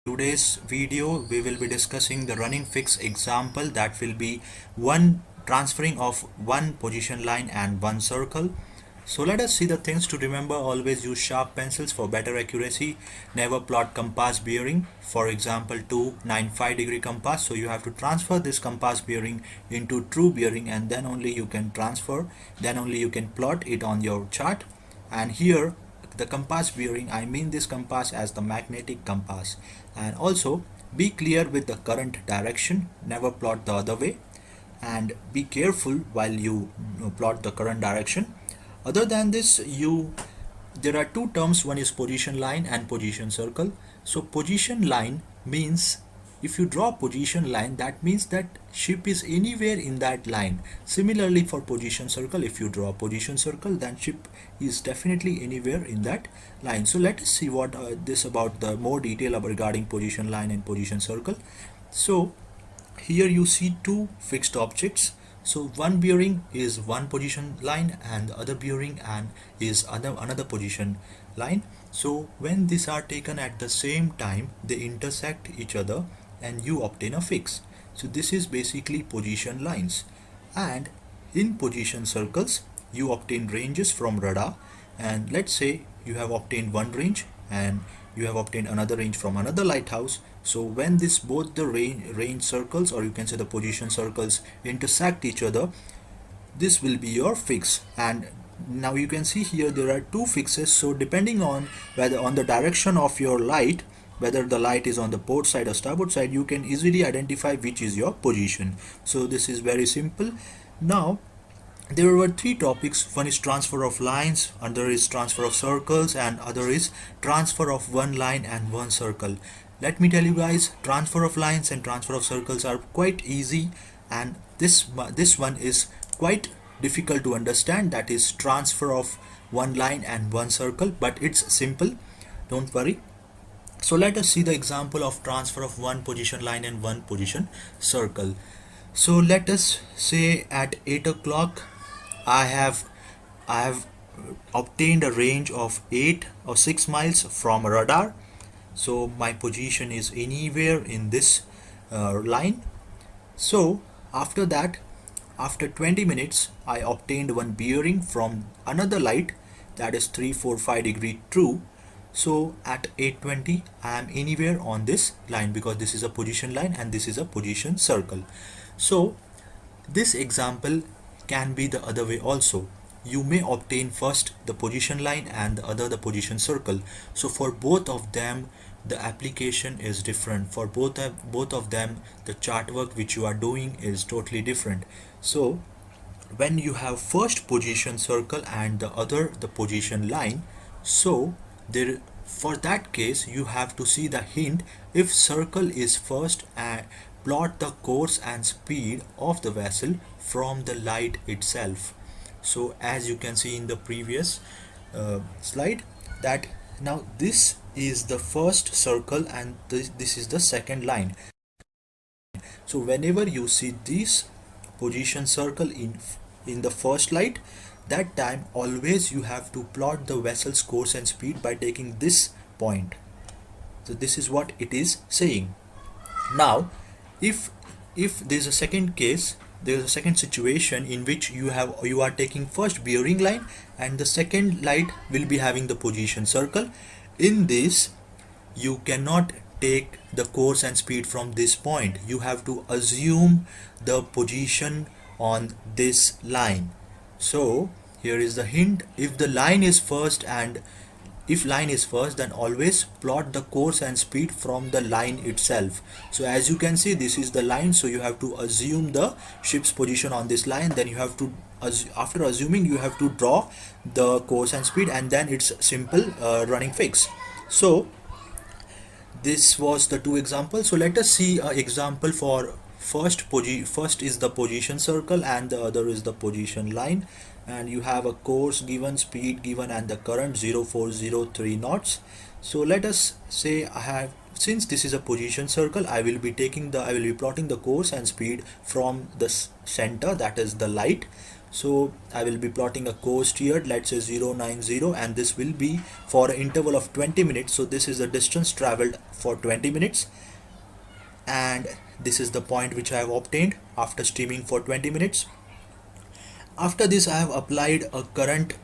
Today's video we will be discussing the running fix example, that will be one transferring of one position line and one circle. So let us see the things to remember. Always use sharp pencils for better accuracy. Never plot compass bearing, for example 295-degree compass. So you have to transfer this compass bearing into true bearing, and then only you can plot it on your chart. And here the compass bearing, I mean this compass as the magnetic compass. And also be clear with the current direction, never plot the other way, and be careful while you plot the current direction. Other than this, there are two terms, one is position line and position circle. So position line means if you draw position line, that means that ship is anywhere in that line. Similarly for position circle, if you draw a position circle, then ship is definitely anywhere in that line. So let us see what this about the more detail about regarding position line and position circle. So here you see two fixed objects. So one bearing is one position line and the other bearing and is another position line. So when these are taken at the same time, they intersect each other and you obtain a fix. So this is basically position lines. And in position circles, you obtain ranges from radar, and let's say you have obtained one range and you have obtained another range from another lighthouse. So when both the range circles, or you can say the position circles, intersect each other, this will be your fix. And now you can see here there are two fixes. So depending on whether on the direction of your light, whether the light is on the port side or starboard side, you can easily identify which is your position. So this is very simple. Now there were three topics. One is transfer of lines, other is transfer of circles, and other is transfer of one line and one circle. Let me tell you guys, transfer of lines and transfer of circles are quite easy, and this one is quite difficult to understand, that is transfer of one line and one circle, but it's simple, don't worry. So let us see the example of transfer of one position line and one position circle. So let us say at 8 o'clock I have obtained a range of 8 or 6 miles from a radar. So my position is anywhere in this line. So after that, after 20 minutes, I obtained one bearing from another light, that is 345-degree true. So at 8:20 I am anywhere on this line, because this is a position line and this is a position circle. So this example can be the other way also. You may obtain first the position line and the other the position circle. So for both of them the application is different. For both of them the chart work which you are doing is totally different. So when you have first position circle and the other the position line, so there, for that case you have to see the hint. If circle is first, plot the course and speed of the vessel from the light itself. So as you can see in the previous slide, that now this is the first circle and this is the second line. So whenever you see this position circle in the first light, that time always you have to plot the vessel's course and speed by taking this point. So this is what it is saying. Now if there's a second case, there's a second situation in which you are taking first bearing line and the second light will be having the position circle. In this you cannot take the course and speed from this point. You have to assume the position on this line. So here is the hint. If line is first, then always plot the course and speed from the line itself. So as you can see, this is the line, so you have to assume the ship's position on this line. Then you have to, after assuming, you have to draw the course and speed, and then it's simple running fix. So this was the two examples. So let us see an example for first is the position circle and the other is the position line, and you have a course given, speed given, and the current 0403 knots. So let us say since this is a position circle, I will be plotting the course and speed from the center, that is the light. So I will be plotting a course here, let's say 090, and this will be for an interval of 20 minutes. So this is the distance traveled for 20 minutes, and this is the point which I have obtained after streaming for 20 minutes. After this, I have applied a current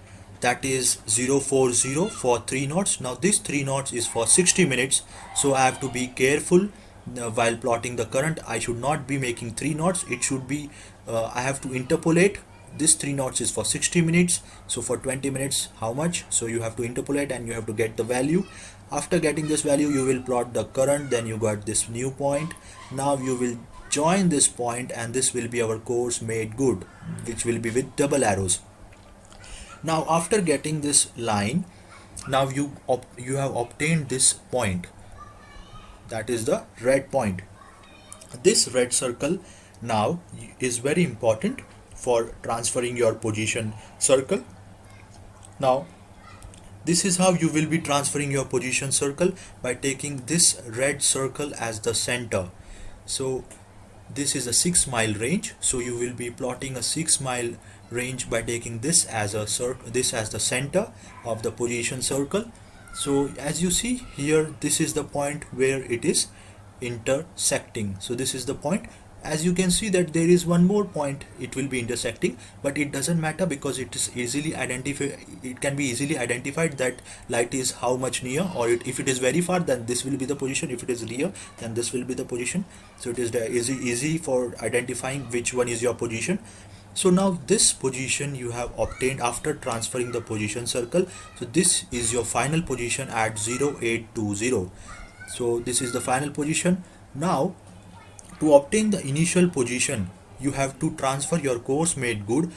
that is 040 for 3 knots. Now this 3 knots is for 60 minutes, so I have to be careful while plotting the current. I should not be making 3 knots. It should be I have to interpolate. This 3 knots is for 60 minutes, so for 20 minutes how much? So you have to interpolate and you have to get the value. After getting this value, you will plot the current, then you got this new point. Now you will join this point, and this will be our course made good, which will be with double arrows. Now after getting this line, now you have obtained this point, that is the red point. This red circle now is very important for transferring your position circle. Now this is how you will be transferring your position circle, by taking this red circle as the center. So this is a 6 mile range, so you will be plotting a 6 mile range by taking this as a circle, this as the center of the position circle. So as you see here, this is the point where it is intersecting. So this is the point. As you can see that there is one more point it will be intersecting, but it doesn't matter because it is easily identified. It can be easily identified that light is how much near, or if it is very far, then this will be the position. If it is near, then this will be the position. So it is easy for identifying which one is your position. So now this position you have obtained after transferring the position circle. So this is your final position at 0820. So this is the final position. Now to obtain the initial position, you have to transfer your course made good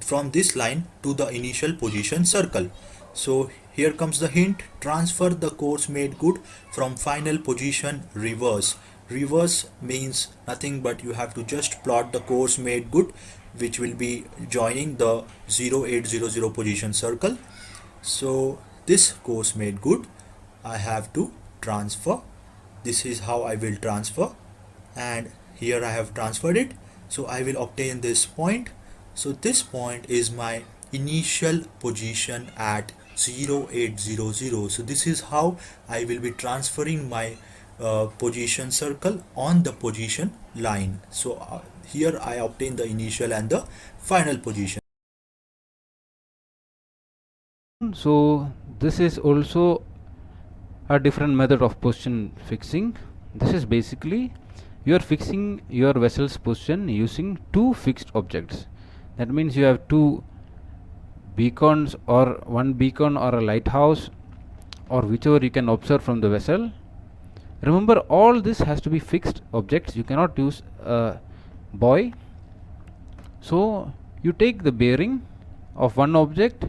from this line to the initial position circle. So here comes the hint: transfer the course made good from final position reverse. Reverse means nothing but you have to just plot the course made good, which will be joining the 0800 position circle. So this course made good I have to transfer. This is how I will transfer, and here I have transferred it. So I will obtain this point. So this point is my initial position at 0800. So this is how I will be transferring my position circle on the position line. So here I obtain the initial and the final position. So this is also a different method of position fixing. This is basically you are fixing your vessel's position using two fixed objects. That means you have two beacons, or one beacon or a lighthouse, or whichever you can observe from the vessel. Remember, all this has to be fixed objects. You cannot use a buoy. So you take the bearing of one object,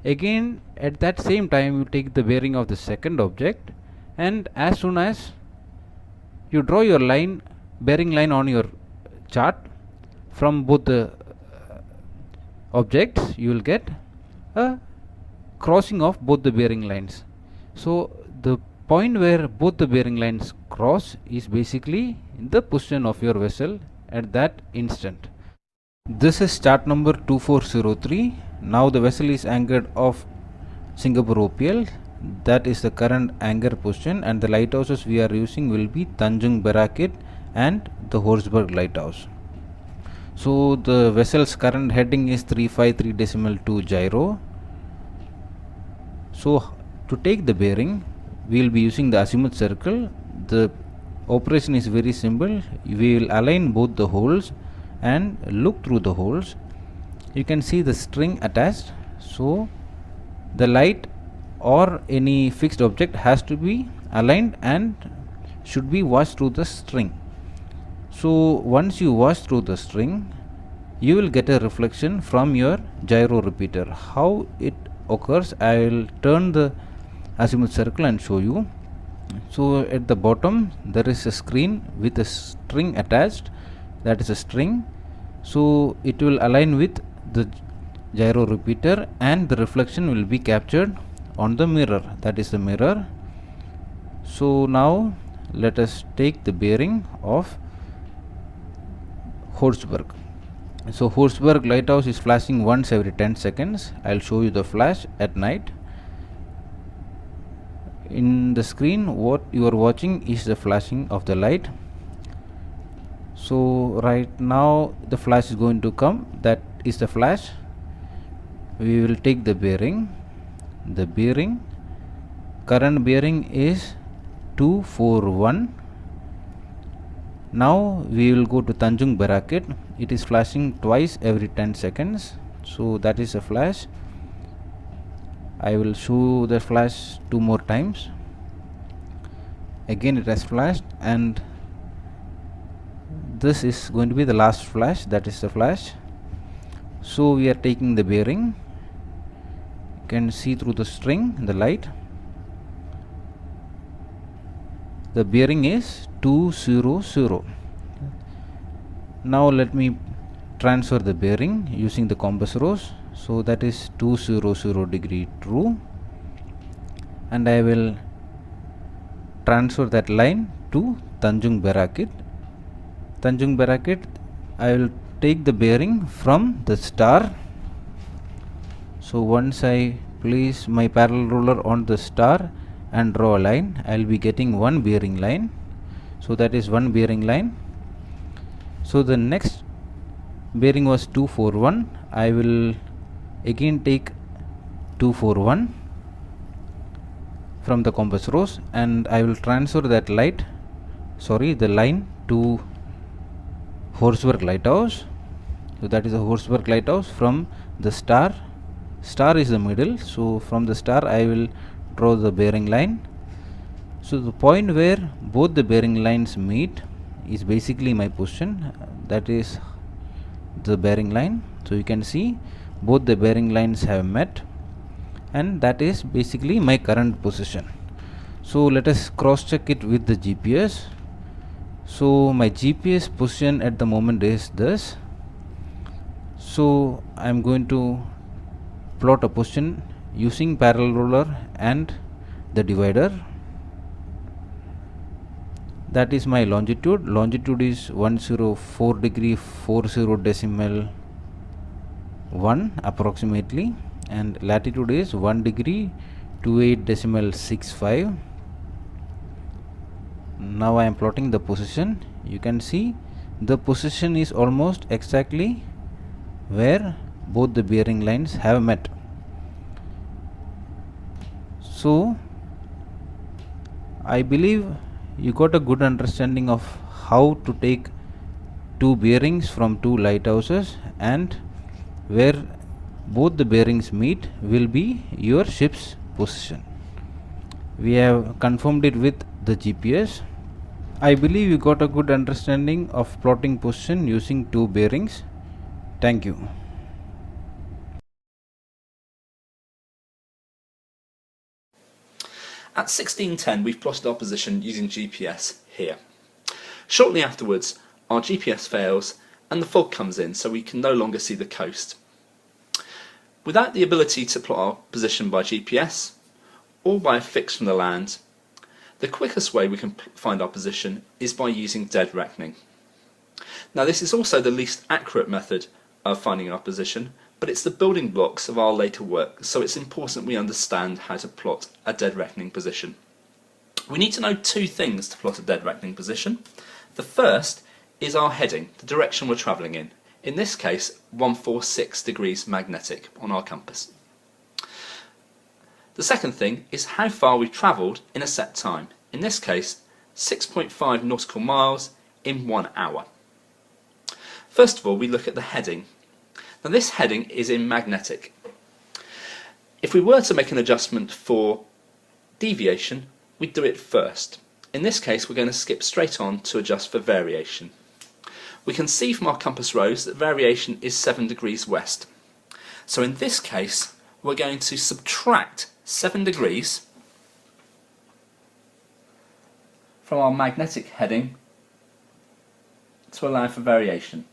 again at that same time you take the bearing of the second object, and as soon as you draw your line, bearing line on your chart from both the objects, you will get a crossing of both the bearing lines. So the point where both the bearing lines cross is basically in the position of your vessel at that instant. This is chart number 2403. Now the vessel is anchored off Singapore OPL. That is the current anchor position, and the lighthouses we are using will be Tanjung Berakit and the Horsburgh lighthouse. So the vessel's current heading is 353.2 gyro. So to take the bearing, we will be using the azimuth circle. The operation is very simple. We will align both the holes and look through the holes. You can see the string attached. So the light or any fixed object has to be aligned and should be watched through the string. So once you watch through the string, you will get a reflection from your gyro repeater. How it occurs, I will turn the azimuth circle and show you. So at the bottom there is a screen with a string attached, that is a string. So it will align with the gyro repeater, and the reflection will be captured on the mirror, that is the mirror. So now let us take the bearing of Horsburgh. So Horsberg lighthouse is flashing once every 10 seconds. I'll show you the flash at night. In the screen what you are watching is the flashing of the light. So right now the flash is going to come. That is the flash. We will take the bearing. The bearing, current bearing is 241. Now we will go to Tanjung Berakit. It is flashing twice every 10 seconds. So that is a flash. I will show the flash 2 more times. Again it has flashed, and this is going to be the last flash. That is the flash. So we are taking the bearing. You can see through the string the light. The bearing is 200. Now let me transfer the bearing using the compass rose. So that is 200 degree true, and I will transfer that line to Tanjung Berakit. Tanjung Berakit, I will take the bearing from the star. So once I place my parallel ruler on the star and draw a line, I will be getting one bearing line. So that is one bearing line. So the next bearing was 241. I will again take 241 from the compass rose, and I will transfer that the line to Horsberg lighthouse. So that is a Horsberg lighthouse from the star. Star is the middle, so from the star I will draw the bearing line. So the point where both the bearing lines meet is basically my position. That is the bearing line. So you can see both the bearing lines have met, and that is basically my current position. So let us cross check it with the GPS. So my GPS position at the moment is this. So I am going to plot a position using parallel ruler and the divider. That is my longitude. Longitude is 104 degree 40 decimal 1 approximately, and latitude is 1 degree 28 decimal 65. Now I am plotting the position. You can see the position is almost exactly where both the bearing lines have met. So I believe you got a good understanding of how to take two bearings from two lighthouses, and where both the bearings meet will be your ship's position. We have confirmed it with the GPS. I believe you got a good understanding of plotting position using two bearings. Thank you. At 16:10 we've plotted our position using GPS here. Shortly afterwards our GPS fails and the fog comes in, so we can no longer see the coast. Without the ability to plot our position by GPS or by a fix from the land, the quickest way we can find our position is by using dead reckoning. Now this is also the least accurate method of finding our position, but it's the building blocks of our later work, so it's important we understand how to plot a dead reckoning position. We need to know two things to plot a dead reckoning position. The first is our heading, the direction we're travelling in this case 146 degrees magnetic on our compass. The second thing is how far we've travelled in a set time, in this case 6.5 nautical miles in 1 hour. First of all, we look at the heading. Now this heading is in magnetic. If we were to make an adjustment for deviation, we'd do it first. In this case we're going to skip straight on to adjust for variation. We can see from our compass rose that variation is 7 degrees west. So in this case we're going to subtract 7 degrees from our magnetic heading to allow for variation.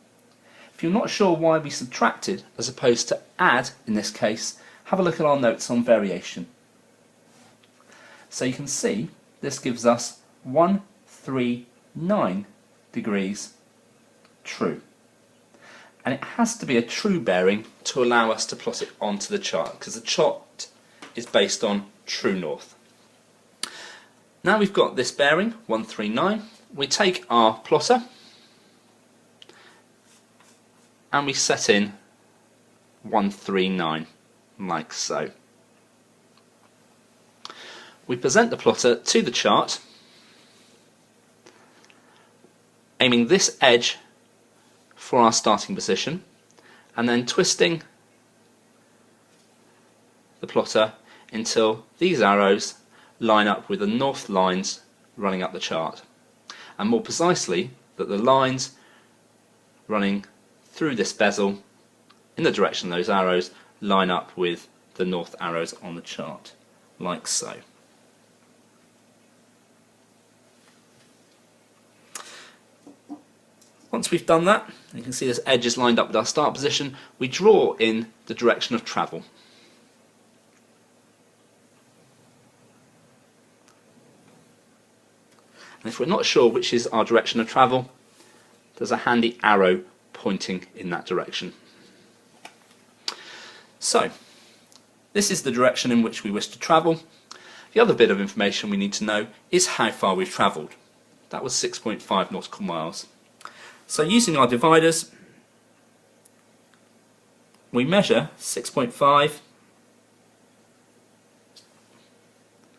If you're not sure why we subtracted as opposed to add in this case, have a look at our notes on variation. So you can see this gives us 139 degrees true. and it has to be a true bearing to allow us to plot it onto the chart, because the chart is based on true north. Now we've got this bearing, 139, we take our plotter and we set in 139, like so. We present the plotter to the chart, aiming this edge for our starting position, and then twisting the plotter until these arrows line up with the north lines running up the chart, and more precisely that the lines running through this bezel in the direction of those arrows line up with the north arrows on the chart, like so. Once we've done that, you can see this edge is lined up with our start position, we draw in the direction of travel. And if we're not sure which is our direction of travel, there's a handy arrow pointing in that direction. So, this is the direction in which we wish to travel. The other bit of information we need to know is how far we've travelled. That was 6.5 nautical miles. So using our dividers, we measure 6.5,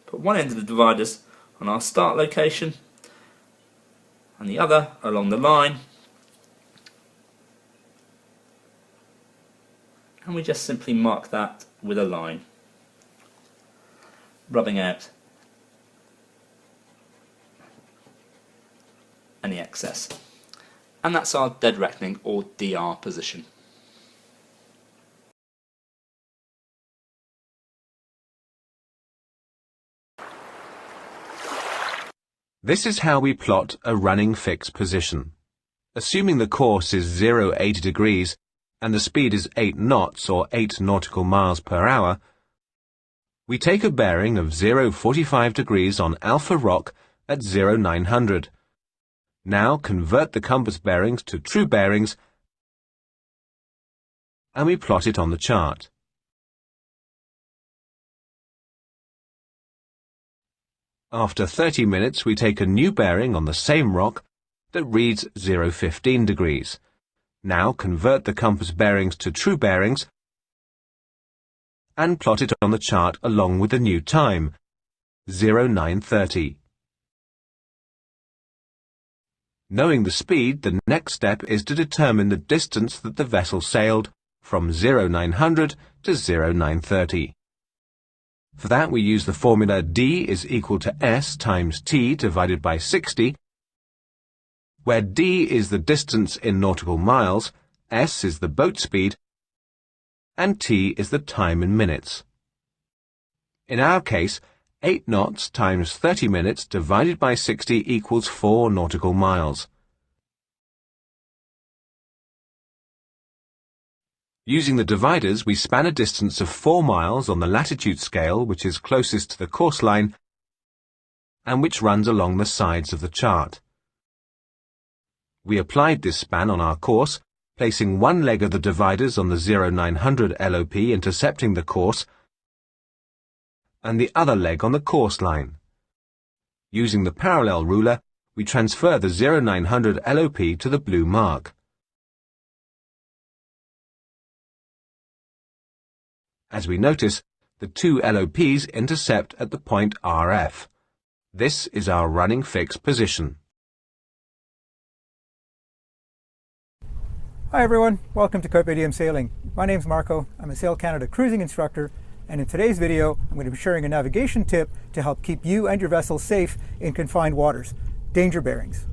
put one end of the dividers on our start location and the other along the line, and we just simply mark that with a line, rubbing out any excess. And that's our dead reckoning or DR position. This is how we plot a running fixed position. Assuming the course is 080 degrees and the speed is 8 knots or 8 nautical miles per hour, we take a bearing of 045 degrees on Alpha Rock at 0900. Now convert the compass bearings to true bearings and we plot it on the chart. After 30 minutes we take a new bearing on the same rock that reads 015 degrees. Now convert the compass bearings to true bearings and plot it on the chart along with the new time, 0930. Knowing the speed, the next step is to determine the distance that the vessel sailed from 0900 to 0930. For that we use the formula D is equal to S times T divided by 60, where D is the distance in nautical miles, S is the boat speed, and T is the time in minutes. In our case, 8 knots times 30 minutes divided by 60 equals 4 nautical miles. Using the dividers, we span a distance of 4 miles on the latitude scale, which is closest to the course line and which runs along the sides of the chart. We applied this span on our course, placing one leg of the dividers on the 0900 LOP intercepting the course and the other leg on the course line. Using the parallel ruler, we transfer the 0900 LOP to the blue mark. As we notice, the two LOPs intercept at the point RF. This is our running fixed position. Hi everyone, welcome to Carpe Diem Sailing. My name's Marco, I'm a Sail Canada cruising instructor, and in today's video I'm going to be sharing a navigation tip to help keep you and your vessel safe in confined waters. Danger bearings.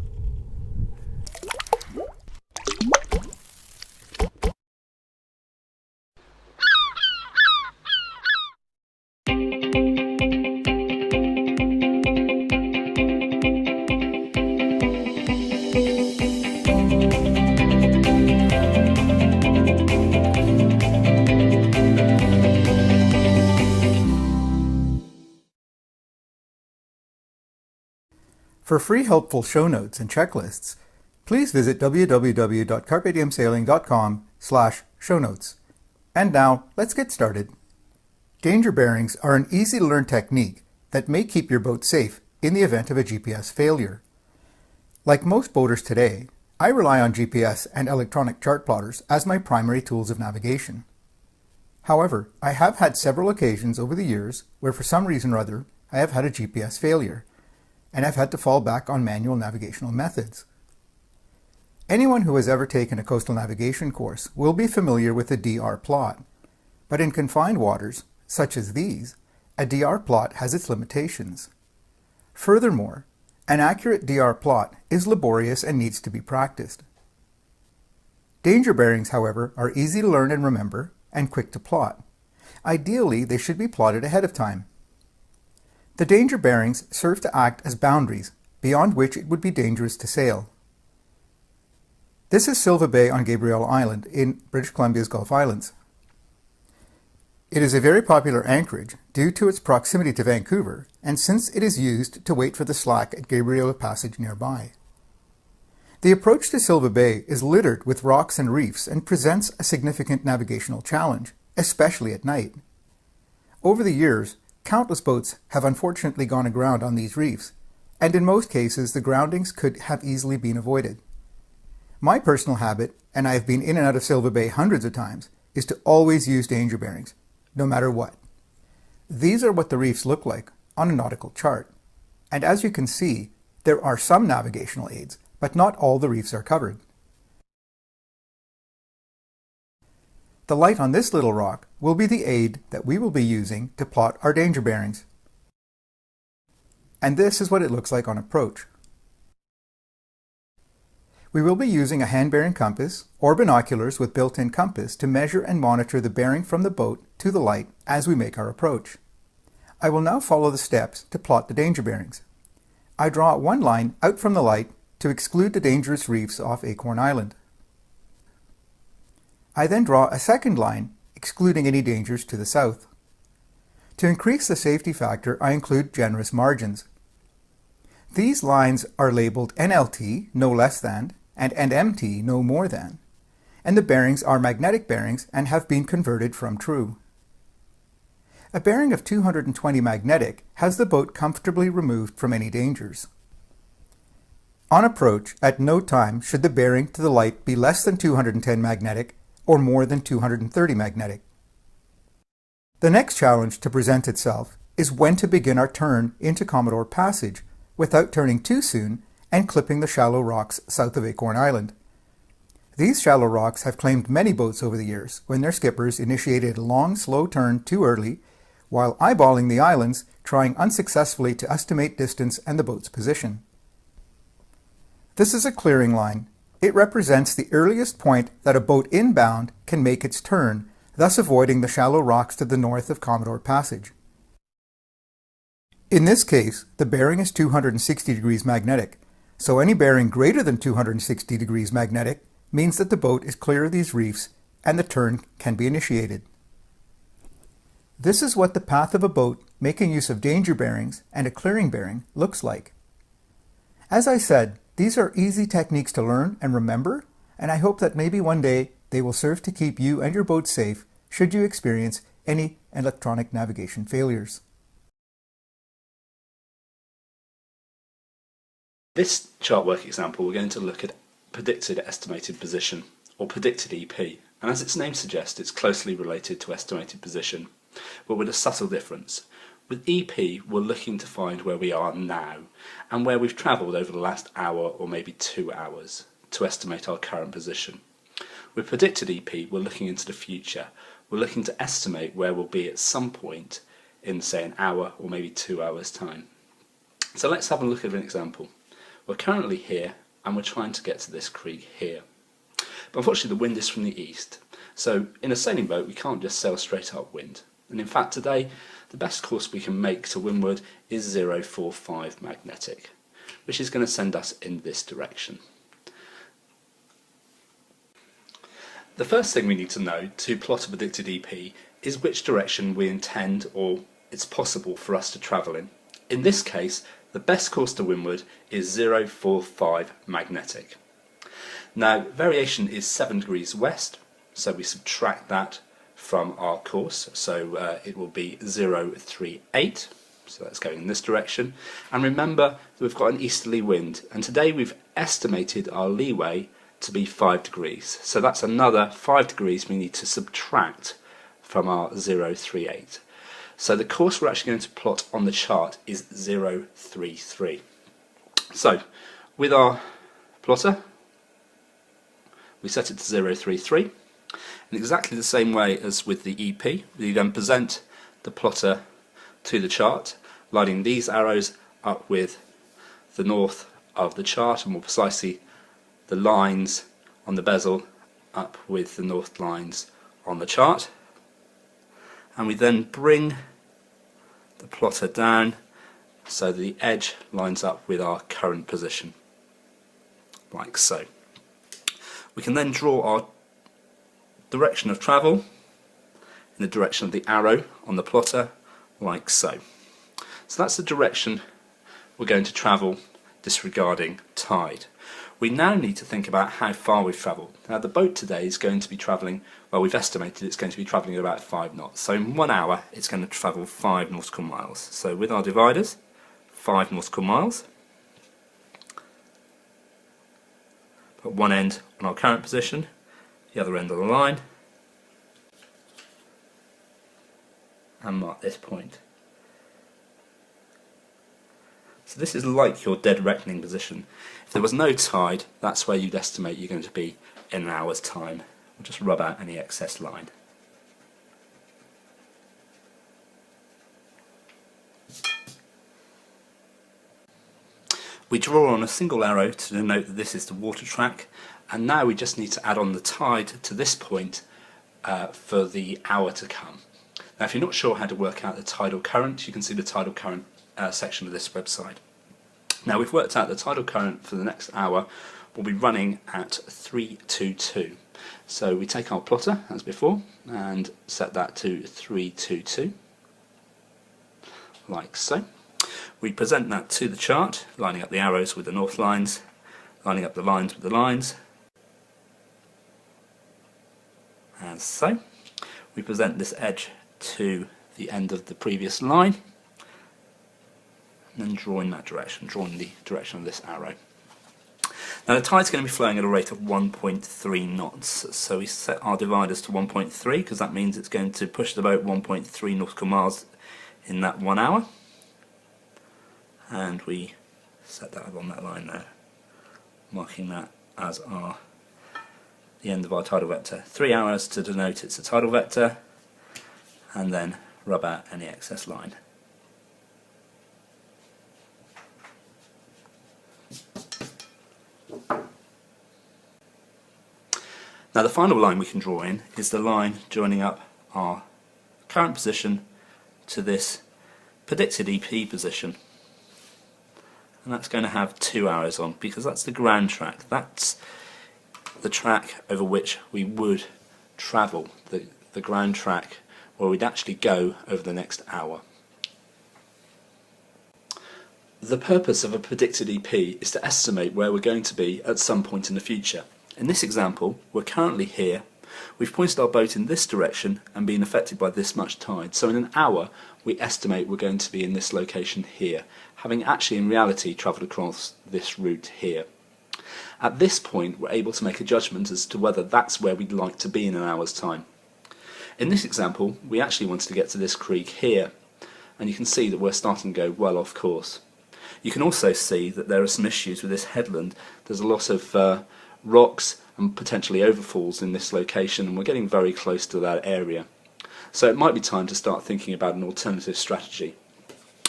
For free helpful show notes and checklists, please visit www.carpediemsailing.com/shownotes. And now, let's get started. Danger bearings are an easy-to-learn technique that may keep your boat safe in the event of a GPS failure. Like most boaters today, I rely on GPS and electronic chart plotters as my primary tools of navigation. However, I have had several occasions over the years where for some reason or other I have had a GPS failure, and I've had to fall back on manual navigational methods. Anyone who has ever taken a coastal navigation course will be familiar with a DR plot, but in confined waters, such as these, a DR plot has its limitations. Furthermore, an accurate DR plot is laborious and needs to be practiced. Danger bearings, however, are easy to learn and remember and quick to plot. Ideally, they should be plotted ahead of time. The danger bearings serve to act as boundaries beyond which it would be dangerous to sail. This is Silva Bay on Gabriel Island in British Columbia's Gulf Islands. It is a very popular anchorage due to its proximity to Vancouver and since it is used to wait for the slack at Gabriel Passage nearby. The approach to Silva Bay is littered with rocks and reefs and presents a significant navigational challenge, especially at night. Over the years, countless boats have unfortunately gone aground on these reefs, and in most cases the groundings could have easily been avoided. My personal habit, and I have been in and out of Silva Bay hundreds of times, is to always use danger bearings, no matter what. These are what the reefs look like on a nautical chart, and as you can see, there are some navigational aids, but not all the reefs are covered. The light on this little rock will be the aid that we will be using to plot our danger bearings. And this is what it looks like on approach. We will be using a hand-bearing compass or binoculars with built-in compass to measure and monitor the bearing from the boat to the light as we make our approach. I will now follow the steps to plot the danger bearings. I draw one line out from the light to exclude the dangerous reefs off Acorn Island. I then draw a second line, excluding any dangers to the south. To increase the safety factor, I include generous margins. These lines are labeled NLT, no less than, and MT, no more than, and the bearings are magnetic bearings and have been converted from true. A bearing of 220 magnetic has the boat comfortably removed from any dangers. On approach, at no time should the bearing to the light be less than 210 magnetic or more than 230 magnetic. The next challenge to present itself is when to begin our turn into Commodore Passage without turning too soon and clipping the shallow rocks south of Acorn Island. These shallow rocks have claimed many boats over the years when their skippers initiated a long, slow turn too early while eyeballing the islands, trying unsuccessfully to estimate distance and the boat's position. This is a clearing line. It represents the earliest point that a boat inbound can make its turn, thus avoiding the shallow rocks to the north of Commodore Passage. In this case, the bearing is 260 degrees magnetic, so any bearing greater than 260 degrees magnetic means that the boat is clear of these reefs and the turn can be initiated. This is what the path of a boat making use of danger bearings and a clearing bearing looks like. As I said, these are easy techniques to learn and remember, and I hope that maybe one day they will serve to keep you and your boat safe should you experience any electronic navigation failures. This chart work example, we're going to look at predicted estimated position, or predicted EP, and as its name suggests, it's closely related to estimated position, but with a subtle difference. With EP, we're looking to find where we are now, and where we've travelled over the last hour or maybe 2 hours, to estimate our current position. With predicted EP, we're looking into the future. We're looking to estimate where we'll be at some point in, say, an hour or maybe 2 hours' time. So let's have a look at an example. We're currently here and we're trying to get to this creek here. But unfortunately the wind is from the east, so in a sailing boat we can't just sail straight upwind. And in fact today the best course we can make to windward is 045 magnetic, which is going to send us in this direction. The first thing we need to know to plot a predicted EP is which direction we intend or it's possible for us to travel in. In this case, the best course to windward is 045 magnetic. Now, variation is 7 degrees west, so we subtract that from our course, so it will be 038, so that's going in this direction. And remember that we've got an easterly wind, and today we've estimated our leeway to be 5 degrees, so that's another 5 degrees we need to subtract from our 038. So the course we're actually going to plot on the chart is 033. So with our plotter, we set it to 033. In exactly the same way as with the EP, we then present the plotter to the chart, lining these arrows up with the north of the chart, and more precisely the lines on the bezel up with the north lines on the chart. And we then bring the plotter down so the edge lines up with our current position, like so. We can then draw our direction of travel in the direction of the arrow on the plotter, like so. So that's the direction we're going to travel disregarding tide. We now need to think about how far we've travelled. Now the boat today is going to be travelling, well, we've estimated it's going to be travelling at about 5 knots. So in 1 hour it's going to travel 5 nautical miles. So with our dividers, 5 nautical miles. Put one end on our current position, the other end on the line, and mark this point. So this is like your dead reckoning position. If there was no tide, that's where you'd estimate you're going to be in an hour's time. We'll just rub out any excess line. We draw on a single arrow to denote that this is the water track, and now we just need to add on the tide to this point for the hour to come. Now if you're not sure how to work out the tidal current, you can see the tidal current section of this website. Now we've worked out the tidal current for the next hour will be running at 322. So we take our plotter as before and set that to 322, like so. We present that to the chart, lining up the arrows with the north lines, lining up the lines with the lines, as so. We present this edge to the end of the previous line, and then drawing that direction, drawing the direction of this arrow. Now the tide's going to be flowing at a rate of 1.3 knots, so we set our dividers to 1.3 because that means it's going to push the boat 1.3 nautical miles in that 1 hour. And we set that along that line there, marking that as the end of our tidal vector. 3 hours to denote it's a tidal vector, and then rub out any excess line. Now the final line we can draw in is the line joining up our current position to this predicted EP position. And that's going to have 2 hours on, because that's the ground track. That's the track over which we would travel, the ground track where we'd actually go over the next hour. The purpose of a predicted EP is to estimate where we're going to be at some point in the future. In this example, we're currently here. We've pointed our boat in this direction and been affected by this much tide. So in an hour, we estimate we're going to be in this location here, having actually in reality travelled across this route here. At this point, we're able to make a judgment as to whether that's where we'd like to be in an hour's time. In this example, we actually wanted to get to this creek here, and you can see that we're starting to go well off course. You can also see that there are some issues with this headland. There's a lot of rocks and potentially overfalls in this location, and we're getting very close to that area. So it might be time to start thinking about an alternative strategy.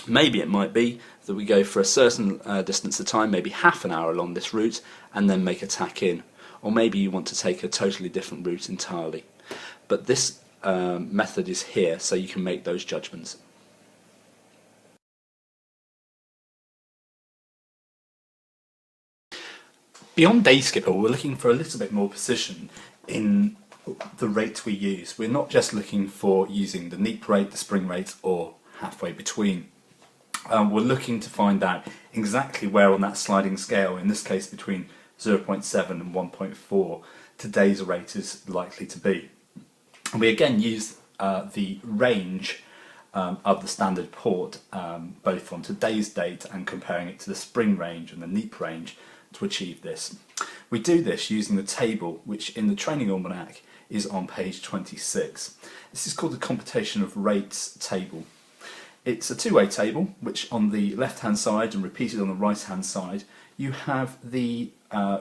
Maybe it might be that we go for a certain distance at a time, maybe half an hour along this route, and then make a tack in. Or maybe you want to take a totally different route entirely. But this method is here, so you can make those judgments. Beyond day skipper, we're looking for a little bit more precision in the rate we use. We're not just looking for using the neap rate, the spring rate, or halfway between. We're looking to find out exactly where on that sliding scale, in this case between 0.7 and 1.4 today's rate is likely to be. And we again use the range of the standard port, both on today's date and comparing it to the spring range and the neap range to achieve this. We do this using the table which in the training almanac is on page 26. This is called the computation of rates table. It's a two-way table which on the left hand side and repeated on the right hand side you have the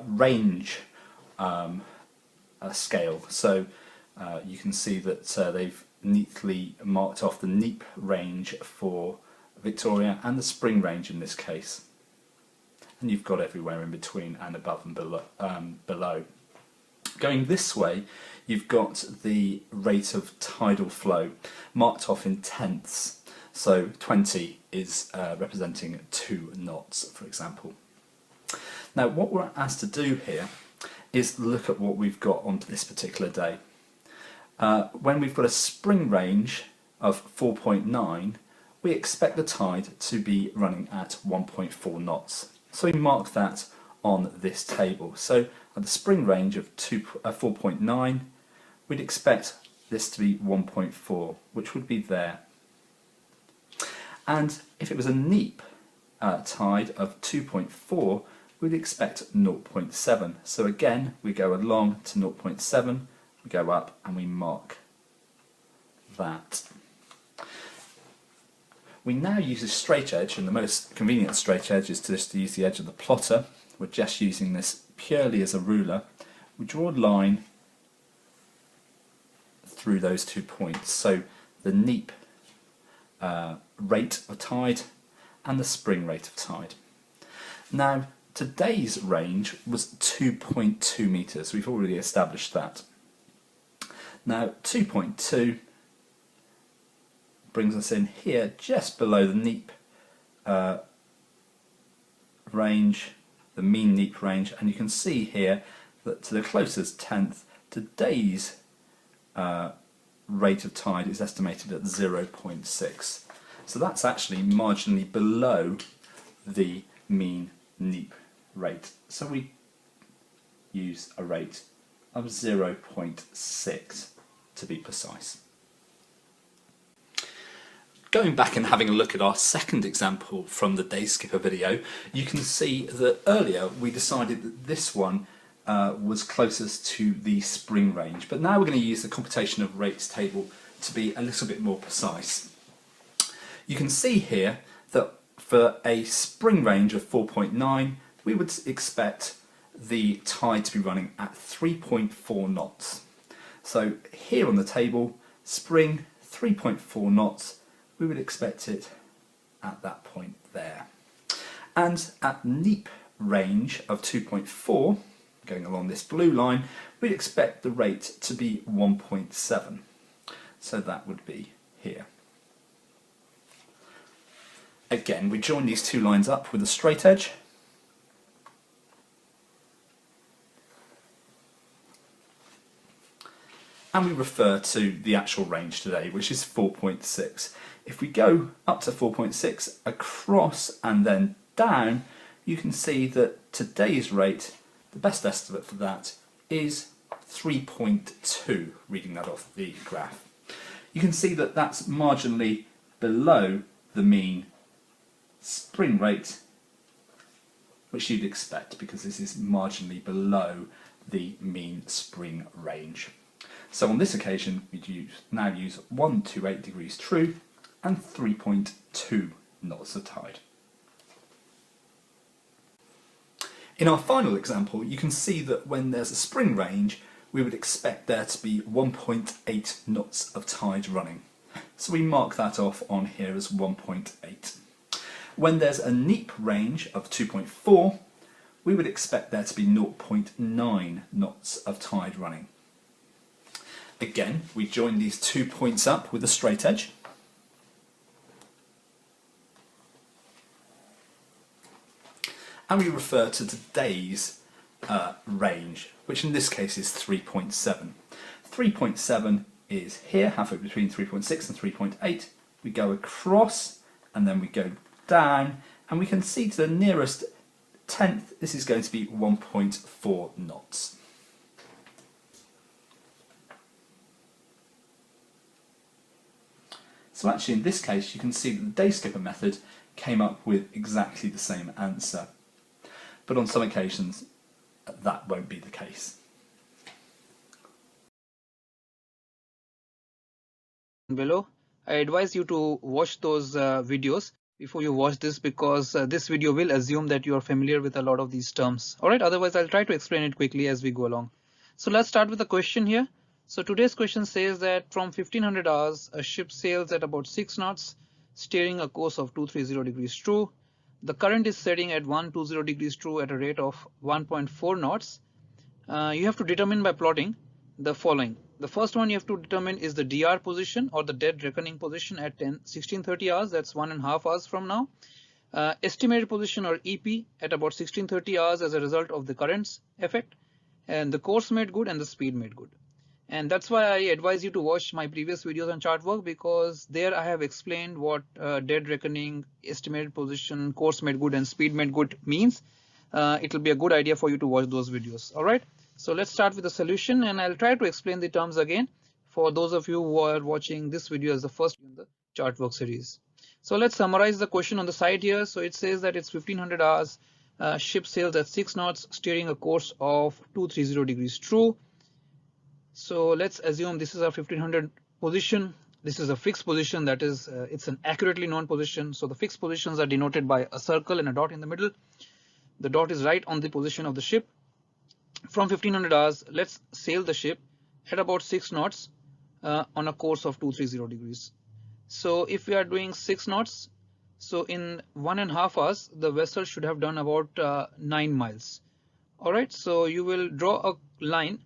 range scale. So you can see that they've neatly marked off the neap range for Victoria and the spring range in this case. And you've got everywhere in between and above and below. Going this way, you've got the rate of tidal flow marked off in tenths. So 20 is representing 2 knots, for example. Now, what we're asked to do here is look at what we've got on this particular day. When we've got a spring range of 4.9, we expect the tide to be running at 1.4 knots. So we mark that on this table. So at the spring range of 4.9, we'd expect this to be 1.4, which would be there. And if it was a neap tide of 2.4, we'd expect 0.7. So again, we go along to 0.7, we go up and we mark that. We now use a straight edge, and the most convenient straight edge is just to use the edge of the plotter. We're just using this purely as a ruler. We draw a line through those 2 points, so the neap rate of tide and the spring rate of tide. Now, today's range was 2.2 metres. We've already established that. Now, 2.2 brings us in here just below the neap range, the mean neap range, and you can see here that to the closest tenth, today's rate of tide is estimated at 0.6. So that's actually marginally below the mean neap rate. So we use a rate of 0.6 to be precise. Going back and having a look at our second example from the Day Skipper video, you can see that earlier we decided that this one was closest to the spring range, but now we're going to use the computation of rates table to be a little bit more precise. You can see here that for a spring range of 4.9, we would expect the tide to be running at 3.4 knots. So here on the table, spring 3.4 knots, we would expect it at that point there. And at neap range of 2.4, going along this blue line, we'd expect the rate to be 1.7. So that would be here. Again, we join these two lines up with a straight edge. And we refer to the actual range today, which is 4.6. If we go up to 4.6, across and then down, you can see that today's rate, the best estimate for that, is 3.2, reading that off the graph. You can see that that's marginally below the mean spring rate, which you'd expect because this is marginally below the mean spring range. So on this occasion, we now use 128 degrees true and 3.2 knots of tide. In our final example, you can see that when there's a spring range, we would expect there to be 1.8 knots of tide running. So we mark that off on here as 1.8. When there's a neap range of 2.4, we would expect there to be 0.9 knots of tide running. Again, we join these 2 points up with a straight edge. And we refer to today's range, which in this case is 3.7. 3.7 is here, halfway between 3.6 and 3.8. We go across and then we go down, and we can see to the nearest tenth, this is going to be 1.4 knots. So actually in this case you can see that the day skipper method came up with exactly the same answer. But on some occasions that won't be the case. Below, I advise you to watch those videos before you watch this, because this video will assume that you are familiar with a lot of these terms. Alright, otherwise I'll try to explain it quickly as we go along. So let's start with the question here. So today's question says that from 1500 hours a ship sails at about 6 knots steering a course of 230 degrees true. The current is setting at 120 degrees true at a rate of 1.4 knots. You have to determine by plotting the following. The first one you have to determine is the DR position, or the dead reckoning position, at 1630 hours, that's 1.5 hours from now. Estimated position, or EP, at about 1630 hours as a result of the currents effect, and the course made good and the speed made good. And that's why I advise you to watch my previous videos on chart work, because there I have explained what dead reckoning, estimated position, course made good and speed made good means. It will be a good idea for you to watch those videos. All right. So let's start with the solution, and I'll try to explain the terms again for those of you who are watching this video as the first in the chart work series. So let's summarize the question on the side here. So it says that it's 1500 hours, ship sails at 6 knots steering a course of 230 degrees true. So let's assume this is our 1500 position. This is a fixed position, that is it's an accurately known position. So the fixed positions are denoted by a circle and a dot in the middle. The dot is right on the position of the ship. From 1500 hours, let's sail the ship at about 6 knots on a course of 230 degrees. So if we are doing 6 knots, so in 1.5 hours the vessel should have done about 9 miles. Alright, so you will draw a line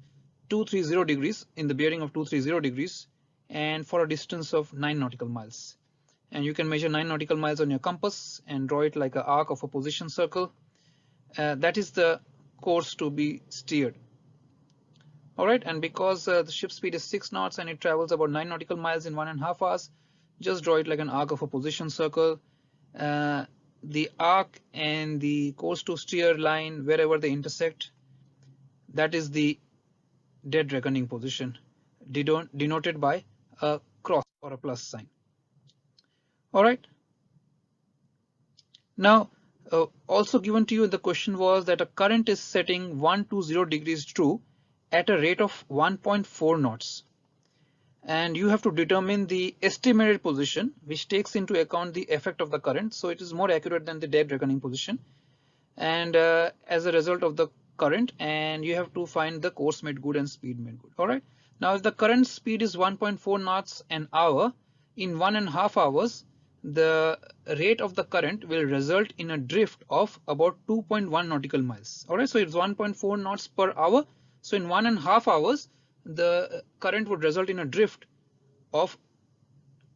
230 degrees in the bearing of 230 degrees and for a distance of 9 nautical miles. And you can measure 9 nautical miles on your compass and draw it like an arc of a position circle. That is the course to be steered. Alright, and because the ship speed is 6 knots and it travels about 9 nautical miles in 1.5 hours, just draw it like an arc of a position circle. The arc and the course to steer line, wherever they intersect, that is the dead reckoning position, denoted by a cross or a plus sign. Alright. Now also given to you in the question was that a current is setting 120 degrees true at a rate of 1.4 knots, and you have to determine the estimated position, which takes into account the effect of the current, so it is more accurate than the dead reckoning position, and as a result of the current, and you have to find the course made good and speed made good. Alright, now if the current speed is 1.4 knots an hour, in 1.5 hours the rate of the current will result in a drift of about 2.1 nautical miles. Alright, so it's 1.4 knots per hour, so in 1.5 hours the current would result in a drift of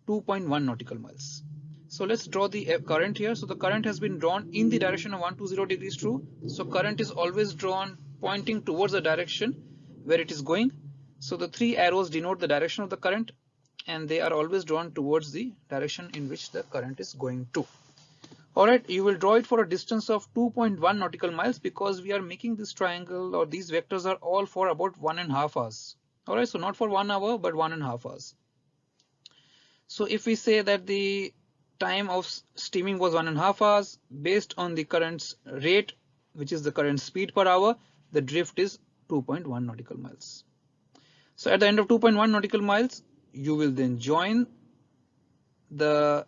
2.1 nautical miles. So let's draw the current here. So the current has been drawn in the direction of 120 degrees true. So current is always drawn pointing towards the direction where it is going. So the 3 arrows denote the direction of the current, and they are always drawn towards the direction in which the current is going to. Alright, you will draw it for a distance of 2.1 nautical miles, because we are making this triangle, or these vectors are all for about 1.5 hours. Alright, so not for 1 hour but 1.5 hours. So if we say that the time of steaming was 1.5 hours, based on the current's rate, which is the current speed per hour, the drift is 2.1 nautical miles. So at the end of 2.1 nautical miles, you will then join the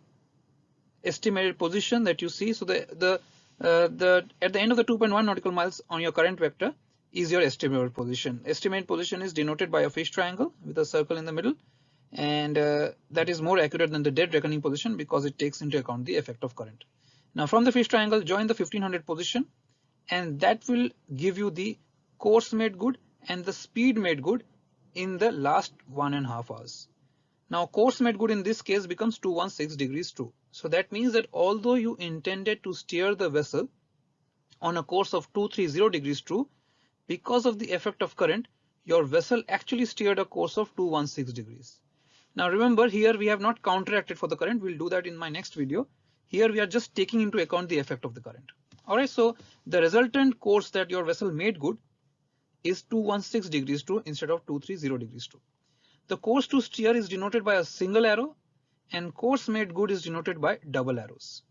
estimated position that you see. So at the end of the 2.1 nautical miles on your current vector is your estimated position. Estimated position is denoted by a fish triangle with a circle in the middle, and that is more accurate than the dead reckoning position because it takes into account the effect of current. Now from the fish triangle, join the 1500 position, and that will give you the course made good and the speed made good in the last 1.5 hours. Now course made good in this case becomes 216 degrees true. So that means that although you intended to steer the vessel on a course of 230 degrees true, because of the effect of current, your vessel actually steered a course of 216 degrees. Now remember, here we have not counteracted for the current. We'll do that in my next video. Here we are just taking into account the effect of the current. All right, so the resultant course that your vessel made good is 216 degrees true instead of 230 degrees true. The course to steer is denoted by a single arrow, and course made good is denoted by double arrows.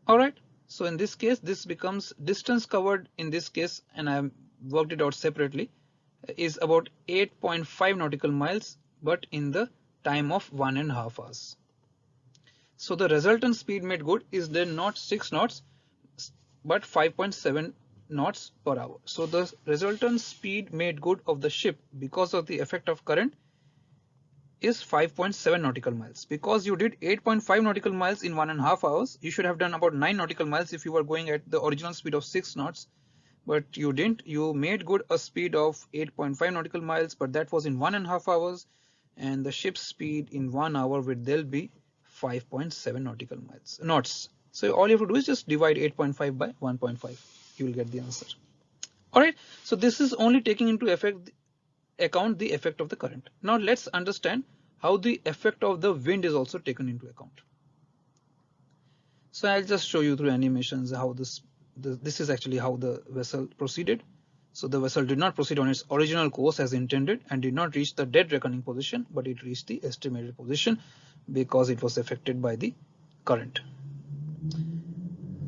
All right, so in this case, this becomes distance covered in this case, and I have worked it out separately, is about 8.5 nautical miles, but in the time of 1.5 hours. So the resultant speed made good is then not 6 knots, but 5.7 knots per hour. So the resultant speed made good of the ship because of the effect of current is 5.7 nautical miles. Because you did 8.5 nautical miles in 1.5 hours, you should have done about 9 nautical miles if you were going at the original speed of 6 knots, but you didn't. You made good a speed of 8.5 nautical miles, but that was in 1.5 hours, and the ship's speed in 1 hour will then be 5.7 nautical knots. So all you have to do is just divide 8.5 by 1.5. You will get the answer. All right. So this is only taking into account the effect of the current. Now let's understand how the effect of the wind is also taken into account. So I'll just show you through animations how this is actually how the vessel proceeded. So the vessel did not proceed on its original course as intended and did not reach the dead reckoning position, but it reached the estimated position because it was affected by the current.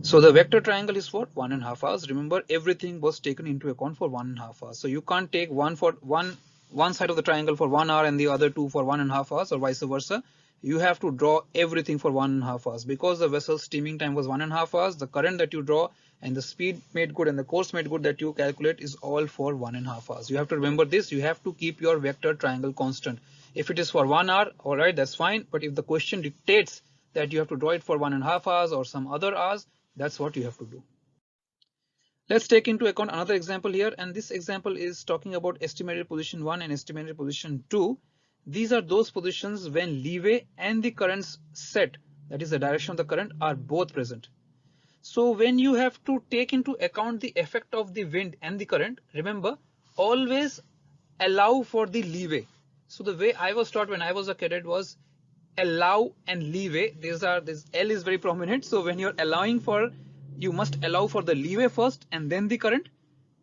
So the vector triangle is for 1.5 hours. Remember, everything was taken into account for 1.5 hours. So you can't take one side of the triangle for 1 hour and the other two for 1.5 hours, or vice versa. You have to draw everything for 1.5 hours. Because the vessel's steaming time was 1.5 hours, the current that you draw and the speed made good and the course made good that you calculate is all for 1.5 hours. You have to remember this. You have to keep your vector triangle constant. If it is for 1 hour, all right, that's fine. But if the question dictates that you have to draw it for 1.5 hours or some other hours, that's what you have to do. Let's take into account another example here, and this example is talking about estimated position 1 and estimated position 2. These are those positions when leeway and the currents set, that is the direction of the current, are both present. So when you have to take into account the effect of the wind and the current, remember, always allow for the leeway. So the way I was taught when I was a cadet was allow and leeway. This L is very prominent. So when you're allowing for, you must allow for the leeway first and then the current.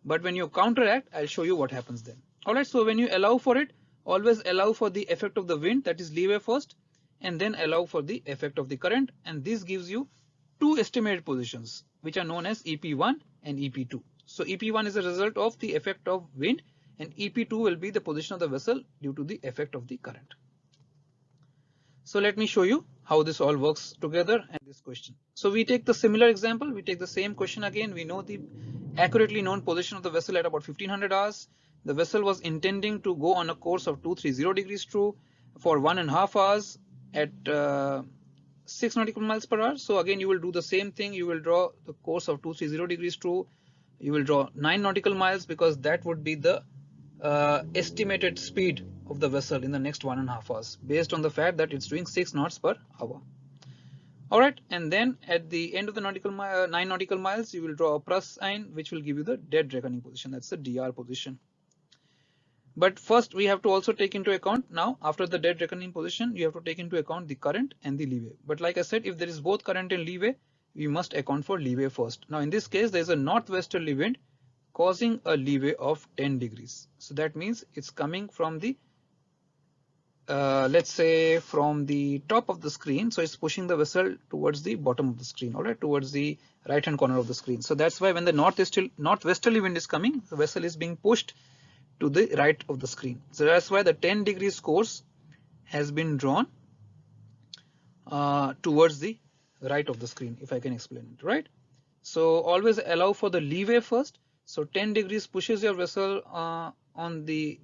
But when you counteract, I'll show you what happens then. All right. So when you allow for it, always allow for the effect of the wind, that is leeway first, and then allow for the effect of the current. And this gives you two estimated positions, which are known as EP1 and EP2. So EP1 is the result of the effect of wind, and EP2 will be the position of the vessel due to the effect of the current. So let me show you how this all works together and this question. So we take the similar example. We take the same question again. We know the accurately known position of the vessel at about 1500 hours. The vessel was intending to go on a course of 230 degrees true for 1.5 hours at 6 nautical miles per hour. So again, you will do the same thing. You will draw the course of 230 degrees true. You will draw 9 nautical miles because that would be the estimated speed of the vessel in the next 1.5 hours based on the fact that it's doing 6 knots per hour. All right, and then at the end of the 9 nautical miles, you will draw a plus sign which will give you the dead reckoning position. That's the DR position. But first we have to also take into account, now after the dead reckoning position, you have to take into account the current and the leeway. But like I said, if there is both current and leeway, we must account for leeway first. Now in this case, there is a northwesterly wind causing a leeway of 10 degrees. So that means it's coming from the let's say from the top of the screen. So it's pushing the vessel towards the bottom of the screen, all right, towards the right hand corner of the screen. So that's why when the northwesterly wind is coming, the vessel is being pushed to the right of the screen. So that's why the 10 degrees course has been drawn towards the right of the screen, if I can explain it, right? So always allow for the leeway first. So 10 degrees pushes your vessel on the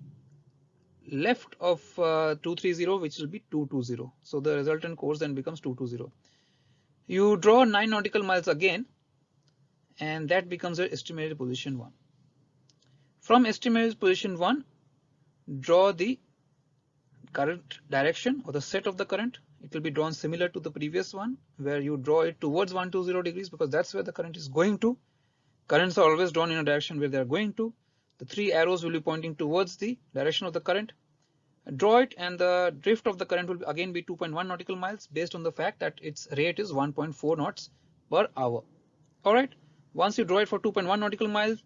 left of 230, which will be 220. So the resultant course then becomes 220. You draw 9 nautical miles again, and that becomes your estimated position 1. From estimated position 1, draw the current direction or the set of the current. It will be drawn similar to the previous one, where you draw it towards 120 degrees because that's where the current is going to. Currents are always drawn in a direction where they are going to. The 3 arrows will be pointing towards the direction of the current. Draw it, and the drift of the current will again be 2.1 nautical miles based on the fact that its rate is 1.4 knots per hour. Alright, once you draw it for 2.1 nautical miles,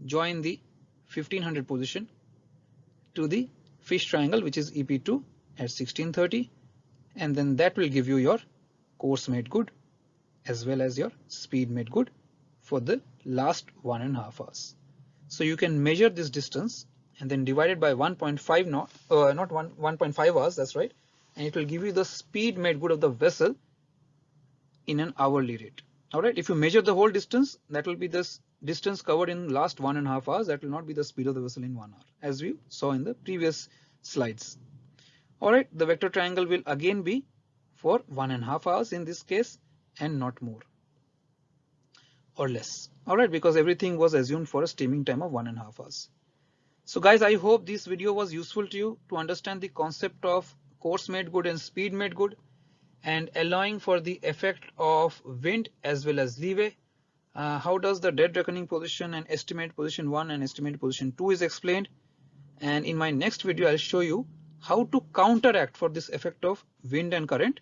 join the 1500 position to the fish triangle, which is EP2 at 1630, and then that will give you your course made good as well as your speed made good for the last 1.5 hours. So you can measure this distance and then divide it by 1.5 not 1.5 hours, that's right, and it will give you the speed made good of the vessel in an hourly rate. Alright, if you measure the whole distance, that will be this distance covered in last 1.5 hours. That will not be the speed of the vessel in 1 hour, as we saw in the previous slides. Alright, the vector triangle will again be for 1.5 hours in this case, and not more or less. Alright, because everything was assumed for a steaming time of 1.5 hours. So guys, I hope this video was useful to you to understand the concept of course made good and speed made good, and allowing for the effect of wind as well as leeway. How does the dead reckoning position and estimate position 1 and estimate position 2 is explained, and in my next video I'll show you how to counteract for this effect of wind and current